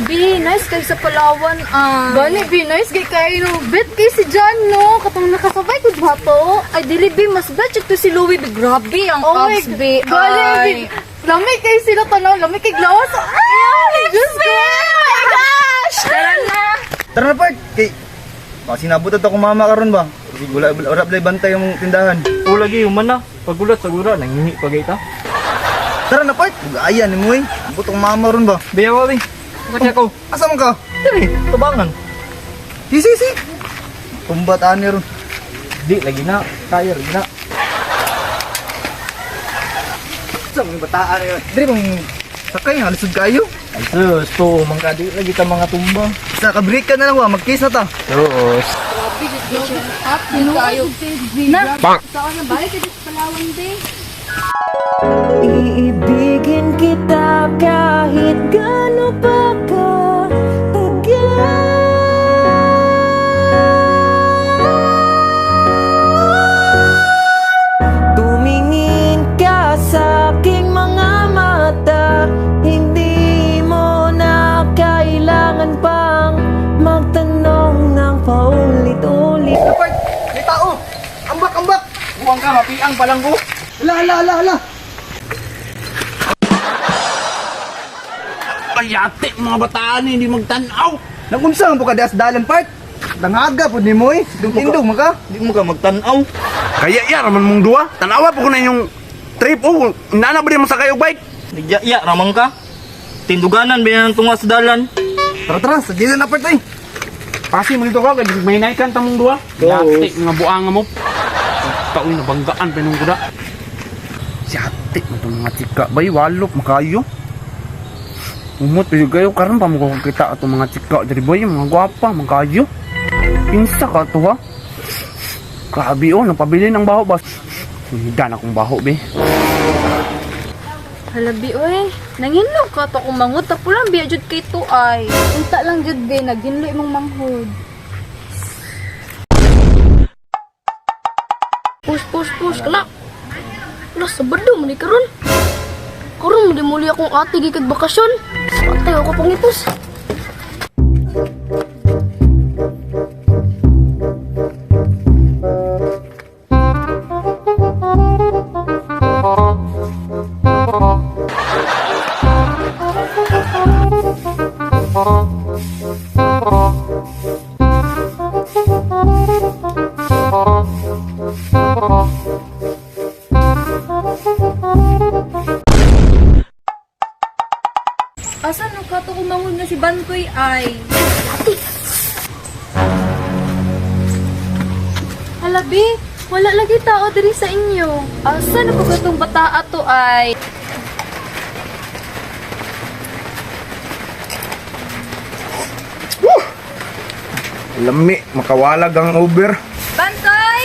Be, nice kay sa Palawan Gani, be, nice kay kayo. Bet kay si John, no? Katong nakasabay ko ba to? Ay, dili be, mas bet to si Louie be. Grabe ang abs be. Gani, be. Lamig kay sila tanaw, lamig kay glawas. Ay, Diyos ko! Oh my gosh! Tara na! Tara na, part. Kay, kasi nabutan ako mama karon ba? Kasi wala blay bantay yung tindahan. O lagi, human na. Pagulat, sagura, nangingi pa kita. Tara na, part. Ayan ni mo eh. Butong mama ron ba? Biyaw, Ali. Kasi ako. Asa man ka? Dili, tabangan. Si. Tumbat ani ron. Di, lagi na. Kaya, lagi na. Sa mga bataan yun. Dili mong sakay, halisod kayo. Ay, sus, to, mangkadi lagi ta mga tumba. Sa kabreak ka na lang ba? Mag-kiss na ta. Sus. Kayo. Na! Bang! Saan na ba? Kaya sa Palawan be. Iibigin kita kahit gaano pa katagal. Tumingin ka sa aking mga mata, hindi mo na kailangan pang magtanong ng paulit-ulit. Part, may tao. Ambak. Buwang ka, mapiang palang ko. Hala. Ayate, mga bataan hindi magtanaw. Nagunsa mo ka das dalan, part. Dangaga po ni mo eh. Indong maka. Di mo ka magtanaw. Kaya raman mong duwa. Tanawa po ko na yung trip. Oh, nana ba rin masakay og bike? Iya, ramang ka. Tinduganan, binyan ng tunga sa dalan. Tara, sa gilan na, part eh. Pasi mo dito ka, kaya may naikan tamong duwa. Ayate, mga buanga mo. Taoy na banggaan pa nung kuda. Si ate, itong mga chika. Bay, walop, makayo. Umot, pero kayo, karon pa mo kita itong mga chika. Dari boy, mga gwapa, makayo. Pinsa ka to ha. Grabe oh, napabili ng baho ba? Hinigan akong baho be. Halabi, oy. Nanginlo ka to kung manghod. Tapo lang biya jud kay to ay. Unta lang jud be, naghinlo imong manghod. Push, kala. Wala, sabado, mali karon. Karon, muli akong ate gikag bakasyon. Patay ako pangipos. Asan no ka to kung manghod na si Bankoy ay? Halabi, wala lagi tao diri sa inyo. Asan na pagkatong bata ato ay? Lami, makawalag ang Uber. Bankoy!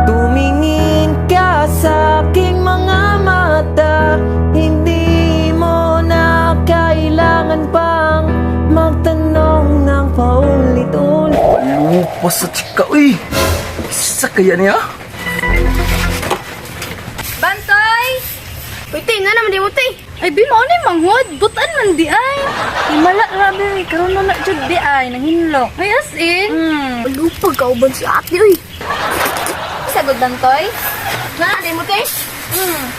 Tumingin ka sa aking mga mata, hindi mo na kailangan pang magtanong ng paulit-ulit. Lupas sa chika, uy. Isa kaya niya? Bankoy! Uy, te, nga naman di mo, te. Ay, bimo ni manghod. Butan man di ay. Himala, rabi. Karoon na jud di ay. Nanghinlo. Ay, as in. Malupag ka uban si ate, uy. Sagod, Bankoy. Nga, di mo, te.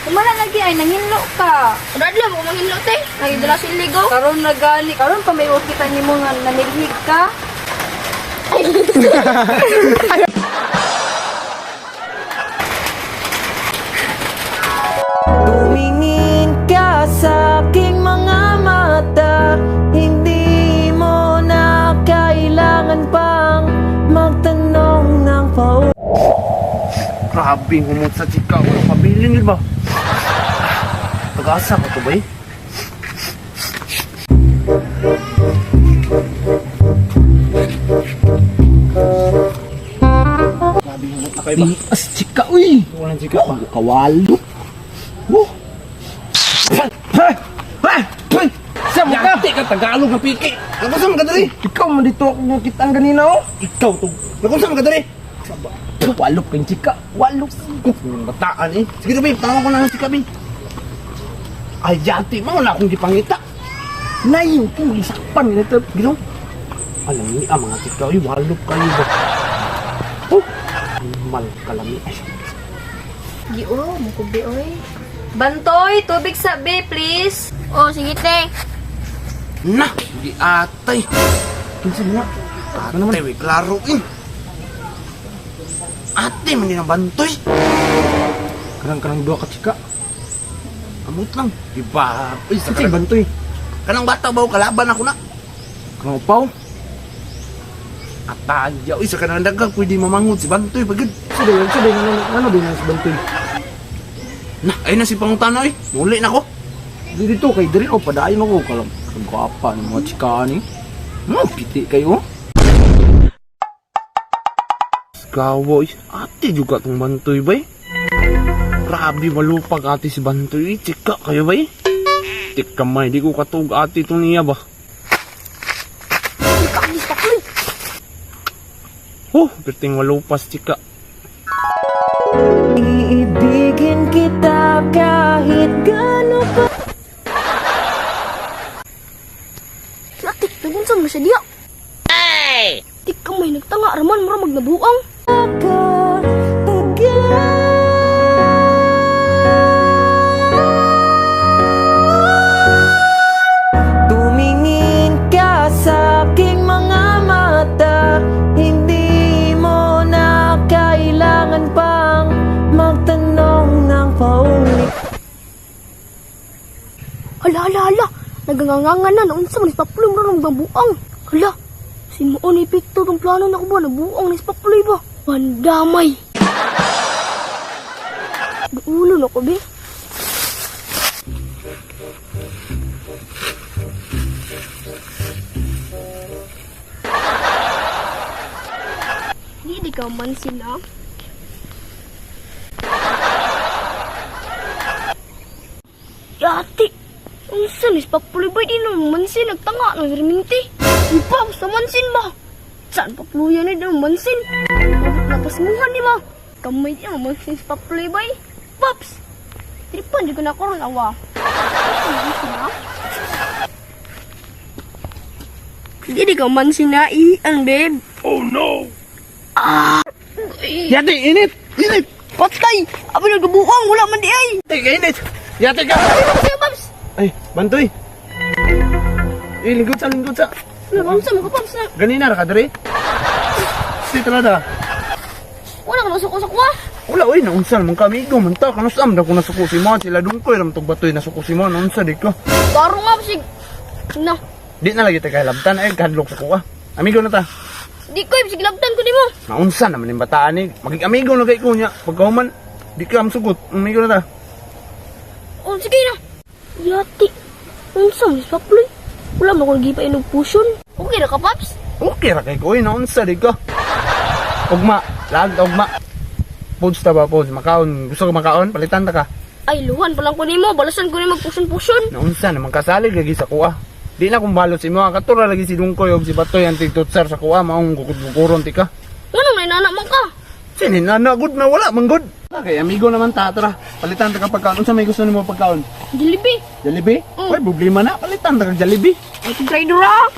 Himala lagi ay. Nanghinlo ka. Radla mo manghinlo, te. Ay, dala siligaw. Karoon na gani. Karoon pa may kita ni mo nga nanilhig ka. Tumingin ka sa aking mga mata, hindi mo na kailangan pang magtanong ng paulit. Grabe, humot sa chika. Walang pabili nil ba? Pag-asa ka to ba eh? Grabe, humot na kayo ba? As chika, uy! Walang chika. Kawalo. Saan mo ka? Yate ka, Tagalog na piki. Nakunsa mo ka dali? Ikaw mo dito ako nakita ang ganina, oh. Ikaw to. Nakunsa mo ka dali? Walop kang chika. Walop. Bataan eh. Sige, Ruby, tama ko na ng chika, Bi. Ay, jati mo na akong gipangita. Nayo kong isakpan nito, gino. Alam ni mga tika, ay, walop kayo ba? Oh, mal kalami. Ay, Gio, mukubi oy. Bantoy, tubig sa B, please. Oh, sige te. na, di atay. Kinsa mo na? Atay, may klaro eh. Ate, man din ang bantoy. Kanang dua ka chika. Amot lang. Diba? Uy, sa kanang bantoy. Kanang bata ba o kalaban ako na? Kanang upaw? Ataya. Uy, sa kanang dagang pwede mamangod si bantoy. Pagod. Sige, ano din si bantoy? Na, ayun na si Pangutana eh. Muli na ko. Dito kay Diri o padayon ako. Kalam, kagwapa ng mga chika ni. Piti kayo. Gawoy, ate juga tong bantoy bay. Grabe malupag ate si bantoy. Chika kayo bay. Tik kamay, di ko katug ate itong niya ba. Oh, perting malupas chika. Iibigin kita kahit gaano pa. Latik, nagunsan mo siya diya. Hey! Tik kamay nagtanga, raman mo ramag nabuang. Tumingin ka sa aking mga mata, hindi mo na kailangan pang magtanong ng paulit. Hala. Nagangangangan na, naunsa man ispaploy mo ramag nabuang. Hala, sinuon ni Picto tong plano na ko ba, nabuang na ispaploy ba? Pandamay. Duulo na ko, be. Hindi ka mansin na. Yati! Ang sanis papuluy di nang mansin nagtanga ng verminti. Ipaw sa mansin ba? Saan papuluyan ni ng mansin? Napasmuhan di ba? Kamay di ang mansin sa papuluy ba? Pops! Tripan di ko na karoon awa. Hindi ka mansin na iyan, babe. Yate, init! Patay! Abi nagbuang, wala man di ay! Teka, init! Yate ka! Sige, Pops! Ay, bantoy! Lingkod sa. Nakamsa mo ka, Pops na. Ganina ra ka diri? Dito na da. Wala ka nasuko-sakwa. Wala, uy, naunsan mong kamigo. Manta, kanusam na kung nasuko si mo. Sila dungkoy, ram tong batoy nasuko si mo. Naunsa, di ko. Taro nga, Sig. Na, Di na lagi tayo kahilabtan. Ay, kahadlok sa kuha. Amigo na ta. di ko, Sig, labtan ko di mo. Naunsan naman yung bataan ni. Maging amigo na kay kunya. Pagkahuman, di ka amsugot. Amigo na ta. O, sige na. Yati. Ang samis paploy. Wala mo kung gipa inog puson. Okay na ka, Pops? Okay ra kay kuy, naunsa, di ka. Ugma, ugma. Pods ta ba, pods? Makaon. Gusto ka makaon? Palitan ta ka. Ay, luhan pa lang ko ni mo. Balasan ko ni magpuson-puson. Naunsa naman kasalig lagi sa kuha. Di na kung balot si mo. Katura lagi si Dungkoy o si Batoy ang tigtutsar sa kuha. Maong gukod-gukuron ti ka. Anong nainana man ka? Sinin na good na wala man good. Okay, amigo naman ta. Tara, palitan ta ka pagkaon. Unsa may gusto nimo pagkaon? Jollibee. Jollibee? Ay, problema na. Palitan ta ka Jollibee. Ay, trader ah.